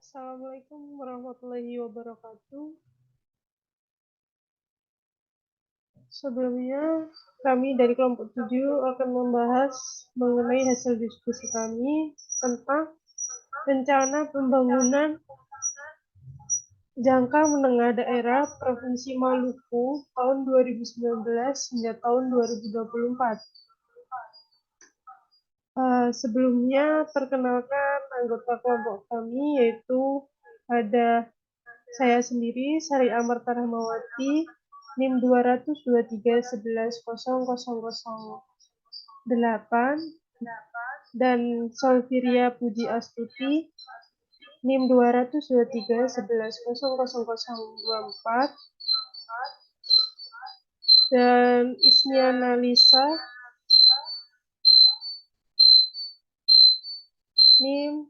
Assalamualaikum warahmatullahi wabarakatuh. Sebelumnya, kami dari kelompok 7 akan membahas mengenai hasil diskusi kami tentang rencana pembangunan jangka menengah daerah Provinsi Maluku tahun 2019 hingga tahun 2024. Sebelumnya, perkenalkan anggota kelompok kami, yaitu ada saya sendiri, Sari Amarta Rahmawati, NIM 223.11.0008, dan Solviria Puji Astuti, NIM 223.11.0024, dan Ismiana Lisa, NIM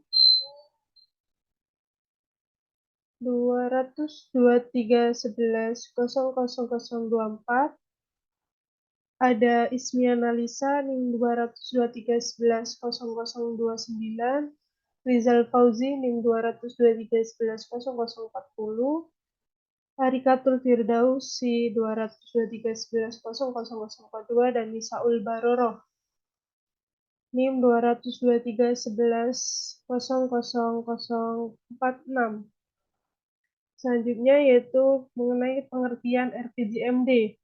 223.11.0024, ada Ismiana Lisa, NIM 223.11.0029, Rizal Fauzi, NIM 223.11.0040, Harikatul Firdausi 223.11.0042, dan Nisaul Baroroh, NIM 223.11.0046. Selanjutnya yaitu mengenai pengertian RPJMD.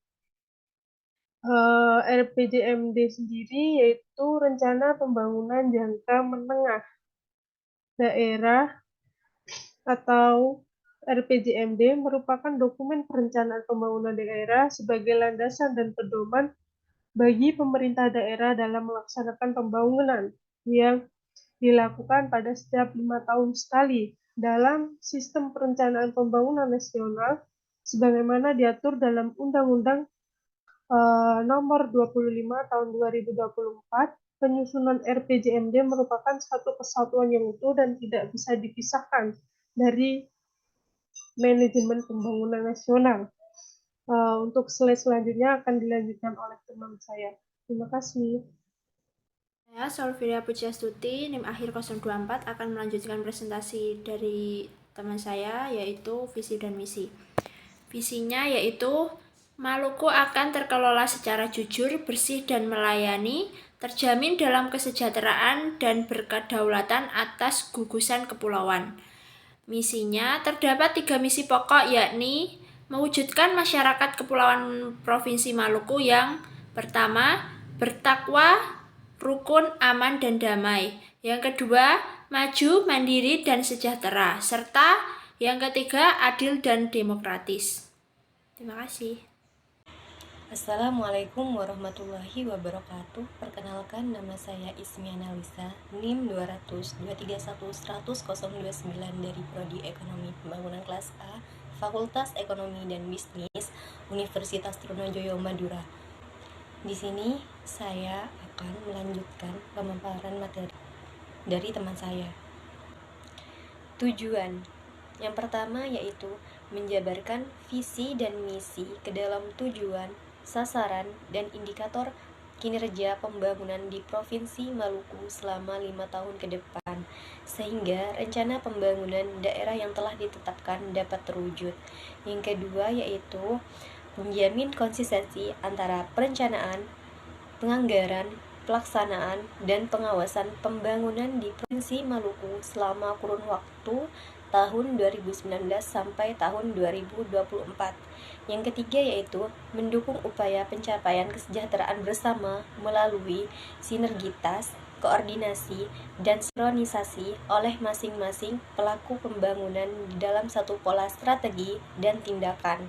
RPJMD sendiri yaitu Rencana Pembangunan Jangka Menengah Daerah atau RPJMD merupakan dokumen perencanaan pembangunan daerah sebagai landasan dan pedoman bagi pemerintah daerah dalam melaksanakan pembangunan yang dilakukan pada setiap 5 tahun sekali dalam sistem perencanaan pembangunan nasional sebagaimana diatur dalam Undang-Undang Nomor 25 Tahun 2024. Penyusunan RPJMD merupakan satu kesatuan yang utuh dan tidak bisa dipisahkan dari manajemen pembangunan nasional. Untuk slide selanjutnya akan dilanjutkan oleh teman saya. Terima kasih. Saya Solviria Puji Astuti, NIM akhir 024 akan melanjutkan presentasi dari teman saya yaitu visi dan misi. Visinya yaitu Maluku akan terkelola secara jujur, bersih dan melayani, terjamin dalam kesejahteraan dan berkedaulatan atas gugusan kepulauan. Misinya terdapat 3 misi pokok yakni mewujudkan masyarakat kepulauan Provinsi Maluku yang pertama, bertakwa, rukun, aman, dan damai. Yang kedua, maju, mandiri, dan sejahtera. Serta yang ketiga, adil dan demokratis. Terima kasih. Assalamualaikum warahmatullahi wabarakatuh. Perkenalkan, nama saya Ismiana Lisa, NIM 223.11.100.29 dari Prodi Ekonomi Pembangunan kelas A, Fakultas Ekonomi dan Bisnis, Universitas Trunojoyo Madura. Di sini saya akan melanjutkan pemaparan materi dari teman saya. Tujuan yang pertama yaitu menjabarkan visi dan misi ke dalam tujuan, sasaran, dan indikator kinerja pembangunan di Provinsi Maluku selama 5 tahun ke depan, sehingga rencana pembangunan daerah yang telah ditetapkan dapat terwujud. Yang kedua yaitu menjamin konsistensi antara perencanaan, penganggaran, pelaksanaan, dan pengawasan pembangunan di Provinsi Maluku selama kurun waktu tahun 2019 sampai tahun 2024. Yang ketiga yaitu mendukung upaya pencapaian kesejahteraan bersama melalui sinergitas, koordinasi, dan sinkronisasi oleh masing-masing pelaku pembangunan di dalam satu pola strategi dan tindakan.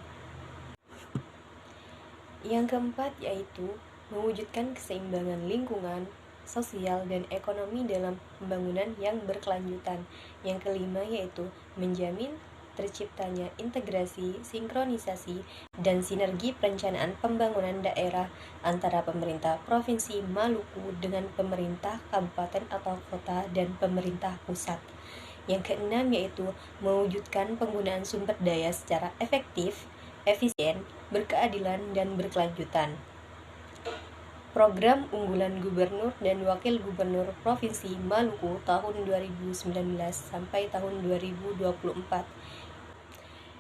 Yang keempat yaitu mewujudkan keseimbangan lingkungan, sosial, dan ekonomi dalam pembangunan yang berkelanjutan. Yang kelima yaitu menjamin terciptanya integrasi, sinkronisasi, dan sinergi perencanaan pembangunan daerah antara pemerintah Provinsi Maluku dengan pemerintah kabupaten atau kota dan pemerintah pusat. Yang keenam yaitu mewujudkan penggunaan sumber daya secara efektif, efisien, berkeadilan, dan berkelanjutan. Program Unggulan Gubernur dan Wakil Gubernur Provinsi Maluku tahun 2019 sampai tahun 2024.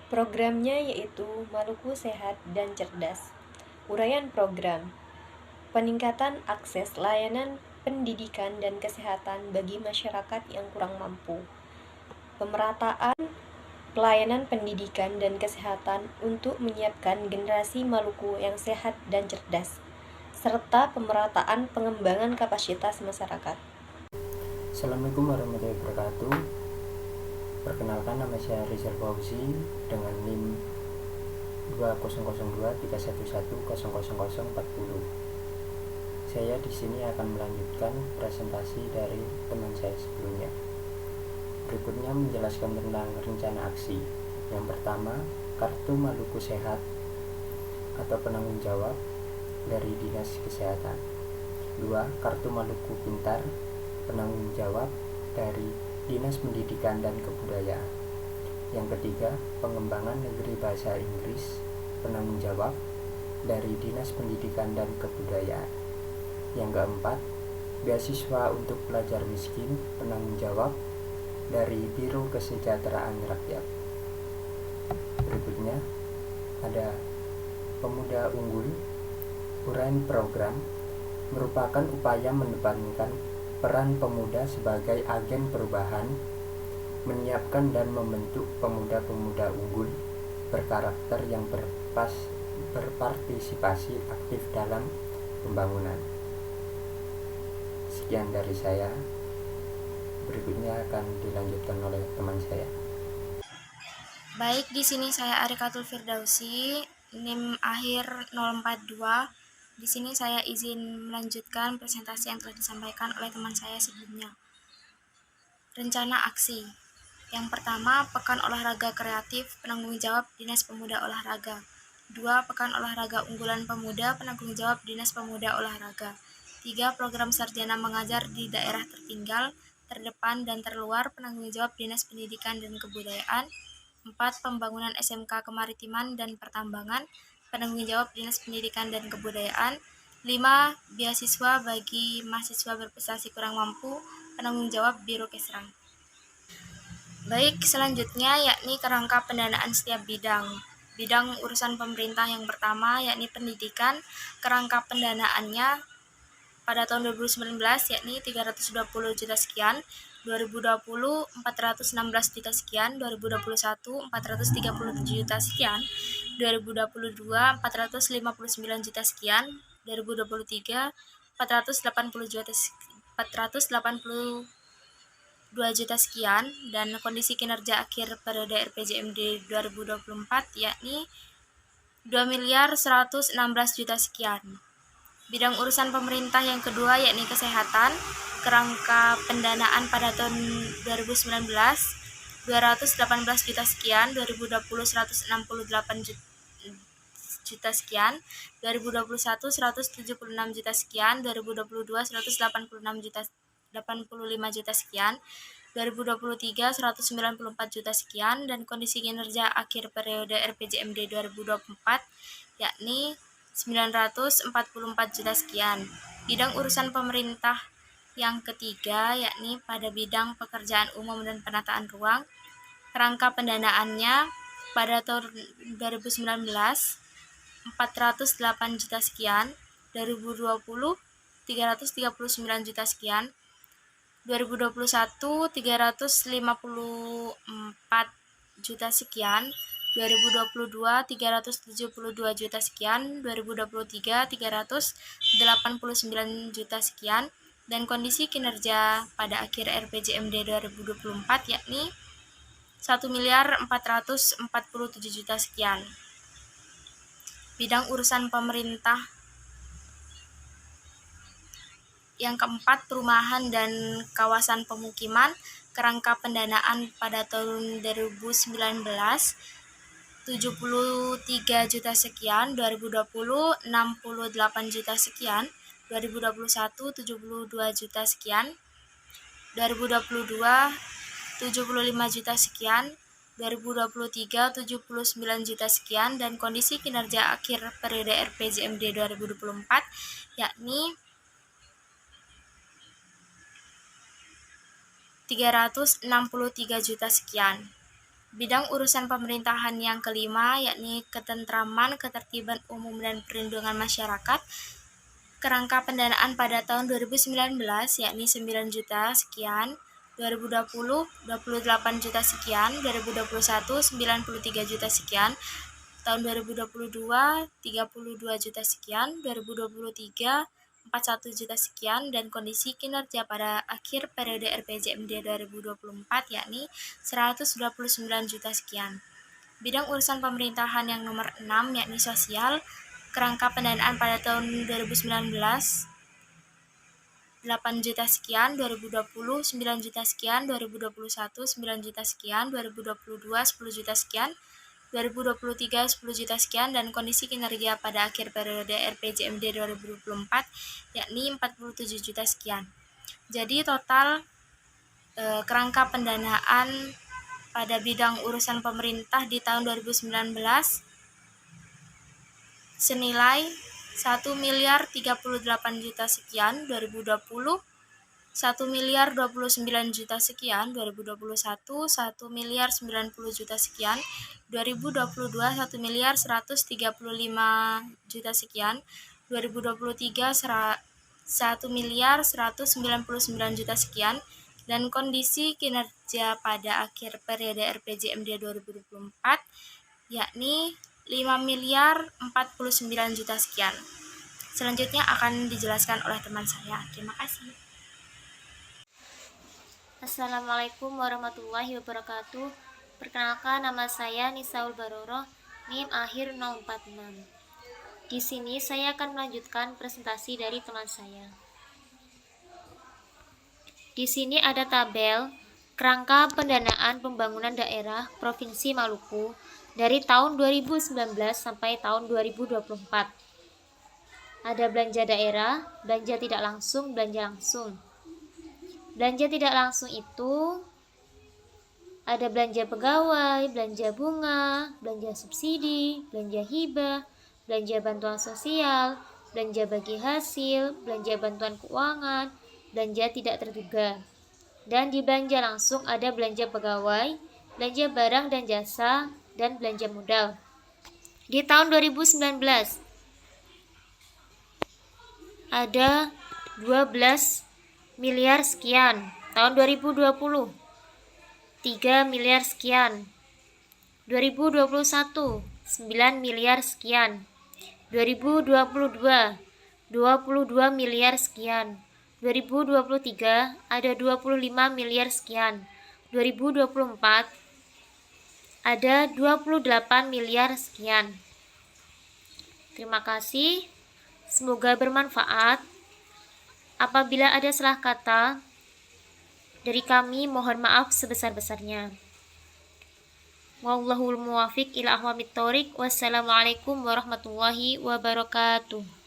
Programnya yaitu Maluku Sehat dan Cerdas. Uraian program: peningkatan akses layanan pendidikan dan kesehatan bagi masyarakat yang kurang mampu. Pemerataan pelayanan pendidikan dan kesehatan untuk menyiapkan generasi Maluku yang sehat dan cerdas, serta pemerataan pengembangan kapasitas masyarakat. Assalamualaikum warahmatullahi wabarakatuh. Perkenalkan, nama saya Rizal Fauzi dengan NIM 200231100040. Saya di sini akan melanjutkan presentasi dari teman saya sebelumnya. Berikutnya menjelaskan tentang rencana aksi. Yang pertama, Kartu Maluku Sehat atau penanggung jawab dari Dinas Kesehatan. 2. Kartu Maluku Pintar, penanggung jawab dari Dinas Pendidikan dan Kebudayaan. Yang ketiga, pengembangan negeri bahasa Inggris, penanggung jawab dari Dinas Pendidikan dan Kebudayaan. Yang keempat, beasiswa untuk pelajar miskin, penanggung jawab dari Biro Kesejahteraan Rakyat. Berikutnya ada Pemuda Unggul. Uraian program merupakan upaya mendepankan peran pemuda sebagai agen perubahan, menyiapkan dan membentuk pemuda-pemuda unggul berkarakter yang berpartisipasi aktif dalam pembangunan. Sekian dari saya. Berikutnya akan dilanjutkan oleh teman saya. Baik, di sini saya Arikatul Firdausi, NIM akhir 042. Di sini saya izin melanjutkan presentasi yang telah disampaikan oleh teman saya sebelumnya. Rencana aksi. Yang pertama, Pekan Olahraga Kreatif, penanggung jawab Dinas Pemuda Olahraga. 2. Pekan Olahraga Unggulan Pemuda, penanggung jawab Dinas Pemuda Olahraga. 3. Program Sarjana Mengajar di Daerah Tertinggal, Terdepan, dan Terluar, penanggung jawab Dinas Pendidikan dan Kebudayaan. 4. Pembangunan SMK Kemaritiman dan Pertambangan, penanggung jawab Dinas Pendidikan dan Kebudayaan. 5. Beasiswa bagi mahasiswa berprestasi kurang mampu, penanggung jawab Biro Kesran. Baik, selanjutnya yakni kerangka pendanaan setiap bidang. Bidang urusan pemerintah yang pertama yakni pendidikan, kerangka pendanaannya pada tahun 2019 yakni 320 juta sekian, 2020 416 juta sekian, 2021 437 juta sekian, 2022 459 juta sekian, 2023 480 juta sekian, dan kondisi kinerja akhir periode RPJMD 2024 yakni 2.116 juta sekian. Bidang urusan pemerintah yang kedua yakni kesehatan, kerangka pendanaan pada tahun 2019 218 juta sekian, 2020 168 juta sekian, 2021 176 juta sekian, 2022 185 juta sekian, 2023 194 juta sekian, dan kondisi kinerja akhir periode RPJMD 2024 yakni 944 juta sekian. Bidang urusan pemerintah yang ketiga yakni pada bidang pekerjaan umum dan penataan ruang, kerangka pendanaannya pada tahun 2019 408 juta sekian, 2020 339 juta sekian, 2021 354 juta sekian, 2022 372 juta sekian, 2023 389 juta sekian, dan kondisi kinerja pada akhir RPJMD 2024 yakni 1.447 juta sekian. Bidang urusan pemerintah yang keempat, perumahan dan kawasan pemukiman, kerangka pendanaan pada tahun 2019 73 juta sekian, 2020 68 juta sekian, 2021 72 juta sekian, 2022 75 juta sekian, 2023 79 juta sekian, dan kondisi kinerja akhir periode RPJMD 2024 yakni 363 juta sekian. Bidang urusan pemerintahan yang kelima yakni ketentraman, ketertiban umum dan perlindungan masyarakat. Kerangka pendanaan pada tahun 2019 yakni 9 juta sekian, 2020 28 juta sekian, 2021 93 juta sekian, tahun 2022 32 juta sekian, 2023 41 juta sekian, dan kondisi kinerja pada akhir periode RPJMD 2024 yakni 129 juta sekian. Bidang urusan pemerintahan yang nomor 6 yakni sosial. Kerangka pendanaan pada tahun 2019 8 juta sekian, 2020 9 juta sekian, 2021 9 juta sekian, 2022 10 juta sekian, 2023 10 juta sekian, dan kondisi kinerja pada akhir periode RPJMD 2024 yakni 47 juta sekian. Jadi total kerangka pendanaan pada bidang urusan pemerintah di tahun 2019 senilai 1 miliar 38 juta sekian, 2020 1 miliar 29 juta sekian, 2021 1 miliar 90 juta sekian, 2022 1 miliar 135 juta sekian, 2023 1 miliar 199 juta sekian, dan kondisi kinerja pada akhir periode RPJMD 2024 yakni 5 miliar 49 juta sekian. Selanjutnya akan dijelaskan oleh teman saya. Terima kasih. Assalamualaikum warahmatullahi wabarakatuh. Perkenalkan, nama saya Nisaul Baroroh, NIM akhir 046. Di sini saya akan melanjutkan presentasi dari teman saya. Di sini ada tabel kerangka pendanaan pembangunan daerah Provinsi Maluku dari tahun 2019 sampai tahun 2024. Ada belanja daerah, belanja tidak langsung, belanja langsung. Belanja tidak langsung itu ada belanja pegawai, belanja bunga, belanja subsidi, belanja hibah, belanja bantuan sosial, belanja bagi hasil, belanja bantuan keuangan, belanja tidak terduga. Dan di belanja langsung ada belanja pegawai, belanja barang dan jasa, dan belanja modal. Di tahun 2019 ada 12 miliar sekian. Tahun 2020 3 miliar sekian. 2021 9 miliar sekian. 2022 22 miliar sekian. 2023 ada 25 miliar sekian. 2024 ada 28 miliar sekian. Terima kasih. Semoga bermanfaat. Apabila ada salah kata dari kami, mohon maaf sebesar-besarnya. Wallahul muwafiq ila aqwamit thoriq. Wassalamualaikum warahmatullahi wabarakatuh.